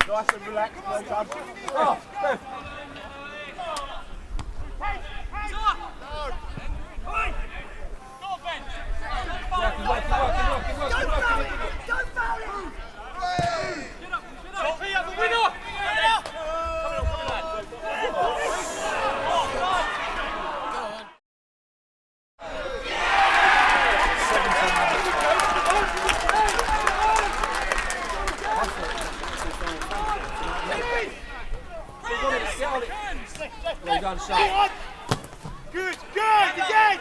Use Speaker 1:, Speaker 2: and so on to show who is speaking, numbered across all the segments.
Speaker 1: Nice and relaxed, well done. Oh, Steph.
Speaker 2: Don't foul him!
Speaker 1: Well done, Sam.
Speaker 2: Good, again!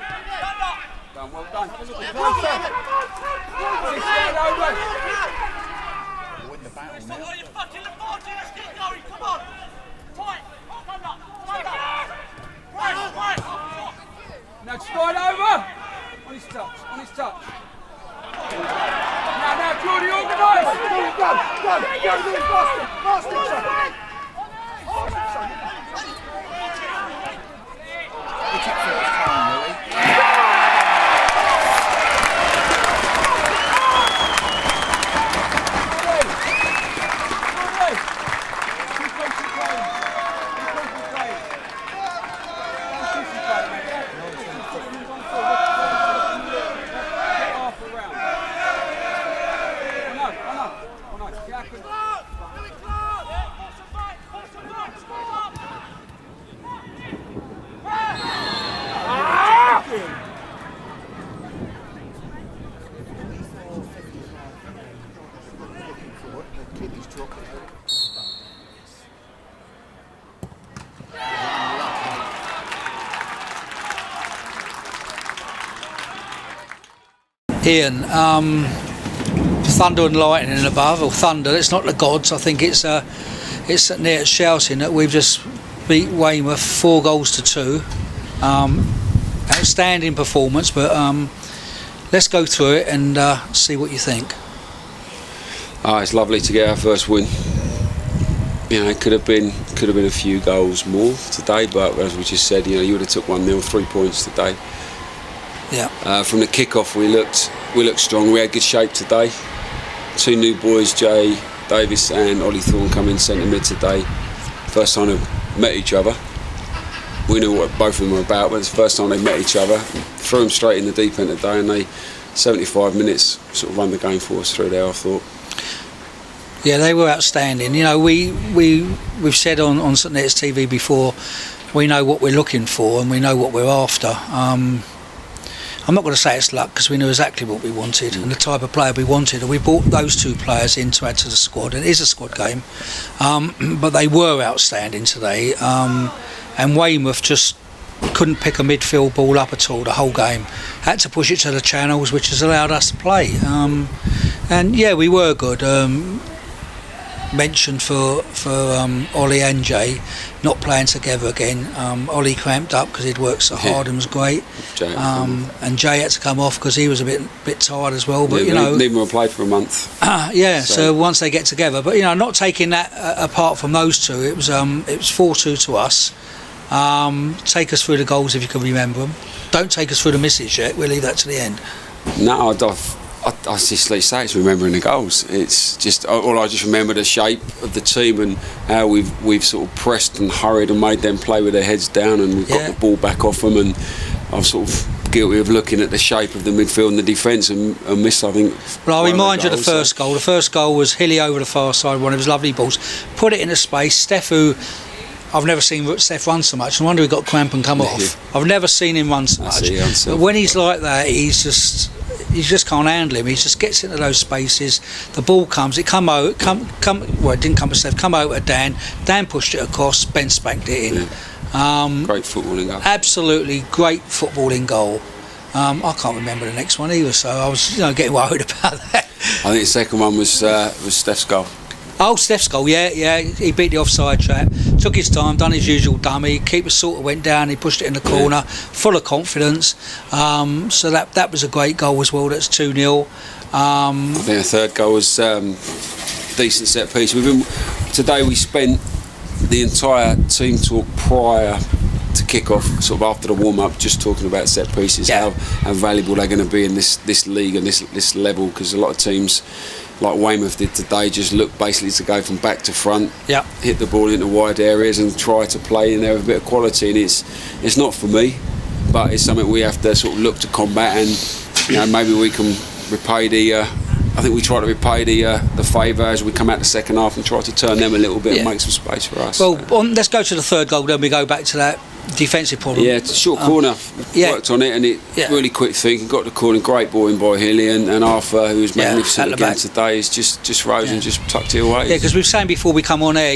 Speaker 1: Done, well done. Well done.
Speaker 3: Win the battle now.
Speaker 2: You're fucking the 40, let's get going, come on! Tight, stand up, right.
Speaker 1: Now stride over. On his touch. Now, Jordy, organise. Go. Faster.
Speaker 4: Ian, thunder and lightning above, or thunder, it's not the gods. I think it's near shouting that we've just beat Weymouth 4-2. Outstanding performance, but let's go through it and see what you think.
Speaker 5: It's lovely to get our first win. You know, it could have been a few goals more today, but as we just said, you would have took 1-0, 3 points today.
Speaker 4: Yeah.
Speaker 5: From the kick-off, we looked strong. We had good shape today. 2 new boys, Jay Davis and Ollie Thorne, come in centre mid today. First time they've met each other. We knew what both of them were about, but it's the first time they met each other. Threw them straight in the deep end today, and they 75 minutes sort of run the game for us through there, I thought.
Speaker 4: Yeah, they were outstanding. You know, we've said on St Neots TV before, we know what we're looking for and we know what we're after. I'm not going to say it's luck, because we knew exactly what we wanted and the type of player we wanted, and we brought those 2 players in to add to the squad. It is a squad game, but they were outstanding today, and Weymouth just couldn't pick a midfield ball up at all the whole game. Had to push it to the channels, which has allowed us to play, and yeah, we were good. Mentioned for Ollie and Jay not playing together again. Ollie cramped up because he'd worked so hard and was great, and Jay had to come off because he was a bit tired as well. But
Speaker 5: neither will play for a month.
Speaker 4: So once they get together, but not taking that apart from those 2, it was 4-2 to us. Take us through the goals if you can remember them. Don't take us through the misses yet. We'll leave that to the end.
Speaker 5: No, I just say it's remembering the goals. It's just I just remember the shape of the team and how we've sort of pressed and hurried and made them play with their heads down, and we've got the ball back off them. And I'm sort of guilty of looking at the shape of the midfield and the defence and missed. I think.
Speaker 4: Well, I'll remind you of the first goal. The first goal was Hilly over the far side, one of his lovely balls, put it into space. Steph, who I've never seen Steph run so much. No wonder he got cramp and come off. I've never seen him run so much. But when he's like that, he just can't handle him. He just gets into those spaces. The ball comes. It come out. Well, it didn't come to Steph. Come over to Dan. Dan pushed it across. Ben spanked it in.
Speaker 5: Great footballing goal.
Speaker 4: Absolutely great footballing goal. I can't remember the next one either, so I was getting worried about that.
Speaker 5: I think the second one was Steph's goal.
Speaker 4: Oh, Steph's goal, yeah. He beat the offside trap, took his time, done his usual dummy. Keeper sort of went down, he pushed it in the corner, full of confidence. So that was a great goal as well. That's 2-0.
Speaker 5: I think the third goal was decent set piece. Today we spent the entire team talk prior to kick off, sort of after the warm up, just talking about set pieces, how valuable they're going to be in this league and this level, because a lot of teams like Weymouth did today just look basically to go from back to front, hit the ball into wide areas and try to play in there with a bit of quality. And it's not for me, but it's something we have to sort of look to combat, and maybe we can repay I think we try to repay the favour as we come out the second half and try to turn them a little bit and make some space for us.
Speaker 4: Well, let's go to the third goal, then we go back to that defensive problem.
Speaker 5: Yeah, it's a short corner. Worked on it, and really quick thinking. Got the corner, great ball in by Hilly, and Arthur, who was magnificent again today, is just rose and just tucked it away.
Speaker 4: Yeah, because we were saying before we come on air,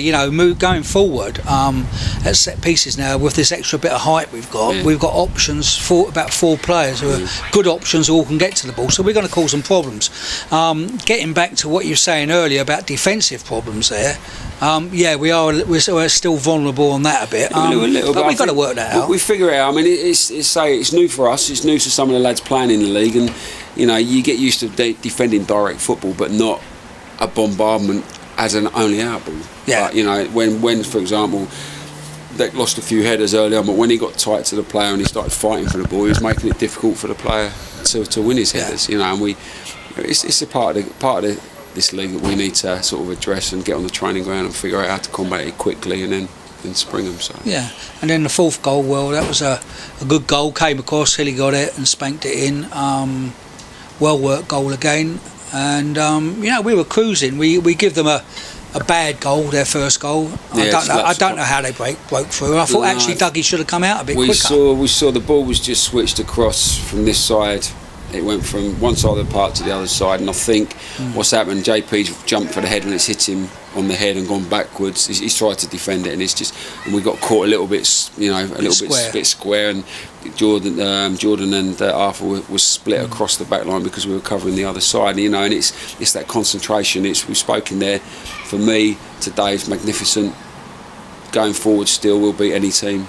Speaker 4: going forward at set pieces now, with this extra bit of height we've got options for about 4 players who are good options who all can get to the ball. So we're going to cause some problems. Getting back to what you were saying earlier about defensive problems there. We're still vulnerable on that a bit. But we've got to work that out.
Speaker 5: We figure it out. I mean, it's new for us. It's new to some of the lads playing in the league, and you get used to defending direct football, but not a bombardment as an only out ball.
Speaker 4: Yeah.
Speaker 5: But, when for example, they lost a few headers early on, but when he got tight to the player and he started fighting for the ball, he was making it difficult for the player to win his headers. And it's a part of this league that we need to sort of address and get on the training ground and figure out how to combat it quickly and then spring them. So
Speaker 4: and then the fourth goal, that was a good goal. Came across, Hilly got it and spanked it in. Well worked goal again, and we were cruising. We give them a bad goal, their first goal. I don't know how they broke through. I thought actually Dougie should have come out a bit quicker.
Speaker 5: We saw the ball was just switched across from this side. It went from one side of the park to the other side, and I think what's happened, JP's jumped for the head when it's hit him on the head and gone backwards. He's tried to defend it, and we got caught a little bit, bit square, and Jordan and Arthur was split across the back line because we were covering the other side. And it's that concentration. We've spoken there. For me, today is magnificent. Going forward, still will beat any team.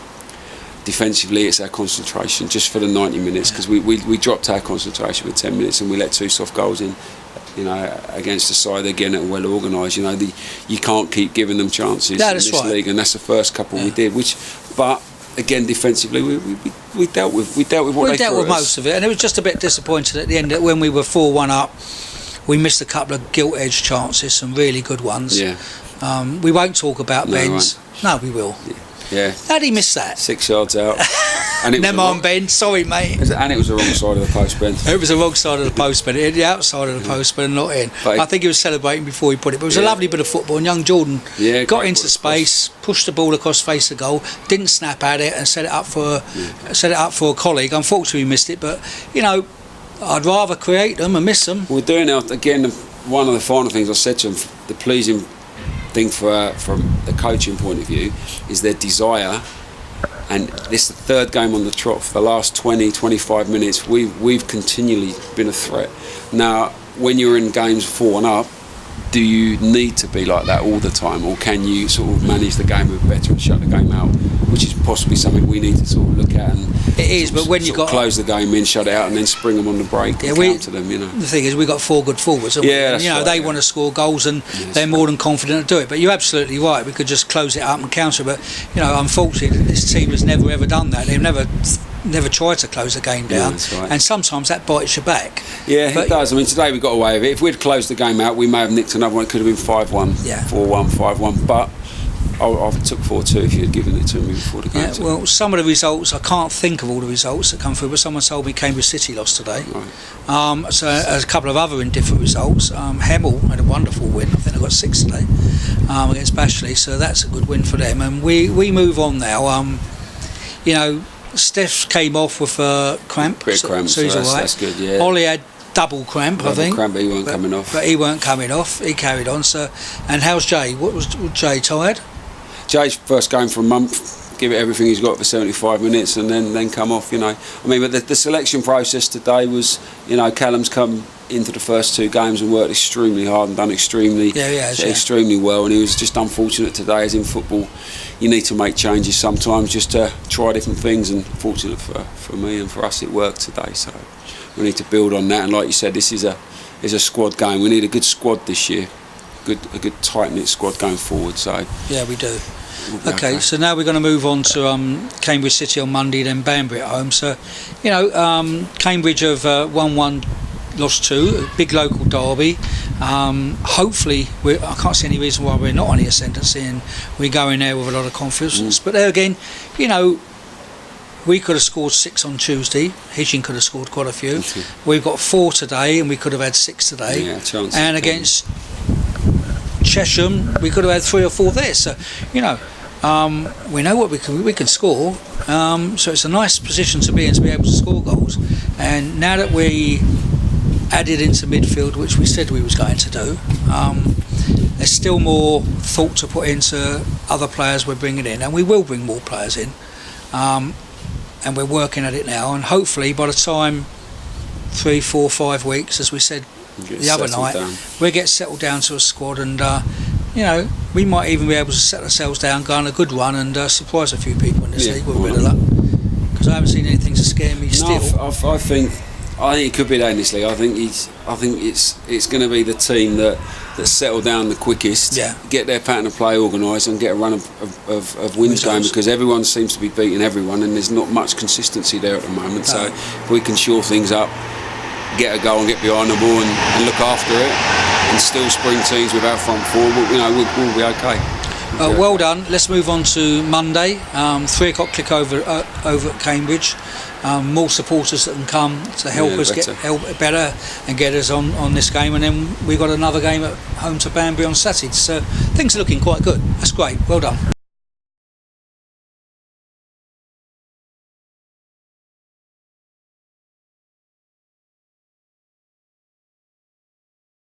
Speaker 5: Defensively, it's our concentration just for the 90 minutes, because we dropped our concentration for 10 minutes and we let 2 soft goals in, against the side again that are well organised. You can't keep giving them chances in this league, and that's the first couple we did. But again, defensively, we dealt with what
Speaker 4: We
Speaker 5: they
Speaker 4: dealt
Speaker 5: threw
Speaker 4: with
Speaker 5: at us.
Speaker 4: most of it, and it was just a bit disappointing at the end that when we were 4-1 up, we missed a couple of gilt-edged chances, some really good ones.
Speaker 5: Yeah.
Speaker 4: We won't talk about
Speaker 5: No, we
Speaker 4: Ben's. No, we will.
Speaker 5: Yeah.
Speaker 4: How'd he miss that?
Speaker 5: 6 yards out. And it was
Speaker 4: Never mind, Ben. Sorry, mate.
Speaker 5: and it was the wrong side of the post, Ben.
Speaker 4: It was the wrong side of the post, but it hit the outside of the post, but not in.
Speaker 5: But
Speaker 4: I think he was celebrating before he put it. But it was a lovely bit of football, and young Jordan got
Speaker 5: great
Speaker 4: into
Speaker 5: ball
Speaker 4: space, pushed the ball across face of goal, didn't snap at it, and set it up for a colleague. Unfortunately, he missed it, but you know, I'd rather create them and miss them.
Speaker 5: We're doing it again. One of the final things I said to him, the pleasing thing from the coaching point of view, is their desire. And this is the third game on the trot. For the last 20, 25 minutes, we've continually been a threat. Now, when you're in games 4-1 up, do you need to be like that all the time, or can you sort of manage the game a bit better and shut the game out? Which is possibly something we need to sort of look at. And
Speaker 4: it is, but when you got
Speaker 5: close the game in, shut it out, and then spring them on the break and counter them, you know.
Speaker 4: The thing is, we got 4 good forwards, haven't we?
Speaker 5: That's
Speaker 4: you know,
Speaker 5: right,
Speaker 4: they want to score goals, and they're more than confident to do it. But you're absolutely right. We could just close it up and counter. But you know, unfortunately, this team has never ever done that. They've never tried to close the game down,
Speaker 5: that's right.
Speaker 4: and sometimes that bites you back.
Speaker 5: Yeah, it does. I mean, today we got away with it. If we'd closed the game out, we may have nicked another one. It could have been 5-1, 4-1, 5-1. But I took 4-2 if you'd given it to me before the game.
Speaker 4: Yeah, well, some of the results, I can't think of all the results that come through, but someone told me Cambridge City lost today.
Speaker 5: Right.
Speaker 4: So a couple of other indifferent results. Hemel had a wonderful win. I think they got 6 today against Bashley, so that's a good win for them. And we move on now. You know, Steph came off with a cramp,
Speaker 5: Bit of cramp,
Speaker 4: so he's all right.
Speaker 5: that's good, yeah.
Speaker 4: Ollie had double cramp, I think.
Speaker 5: Cramp, but he weren't coming off.
Speaker 4: But he weren't coming off. He carried on. So, and how's Jay? Was Jay tired?
Speaker 5: Jay's first game for a month, give it everything he's got for 75 minutes and then come off, you know. I mean, but the selection process today was, you know, Callum's come into the first 2 games and worked extremely hard and done extremely well, and he was just unfortunate today, as in football you need to make changes sometimes just to try different things, and fortunate for me and for us it worked today, so we need to build on that. And like you said, this is a squad game. We need a good squad this year, a good tight-knit squad going forward. So
Speaker 4: yeah, we do. Okay, so now we're going to move on to Cambridge City on Monday, then Banbury at home. So, you know, Cambridge have 1-1, lost 2, a big local derby. Hopefully, I can't see any reason why we're not on the ascendancy, and we go in there with a lot of confidence. But there again, you know, we could have scored 6 on Tuesday. Hitchin could have scored quite a few. We've got 4 today, and we could have had 6 today.
Speaker 5: Yeah, chance.
Speaker 4: And against Chesham, we could have had 3 or 4 there. So, you know, we know what we can score. So it's a nice position to be in, to be able to score goals. And now that we added into midfield, which we said we was going to do, there's still more thought to put into other players we're bringing in, and we will bring more players in. And we're working at it now, and hopefully by the time 3, 4, 5 weeks, as we said the other night, we'll get settled down to a squad, and you know, we might even be able to set ourselves down, go on a good run, and surprise a few people in this league with a bit of luck, because I haven't seen anything to scare me still.
Speaker 5: I think it could be that in this league. I think it's going to be the team that settle down the quickest, get their pattern of play organised, and get a run of wins going, because everyone seems to be beating everyone, and there's not much consistency there at the moment. So if we can shore things up, get a goal and get behind the ball and look after it, and still spring teams with our front four, we'll be okay.
Speaker 4: Well done. Let's move on to Monday. 3 o'clock kick over at Cambridge. More supporters that can come to help us help better and get us on this game, and then we've got another game at home to Banbury on Saturday. So things are looking quite good. That's great. Well done.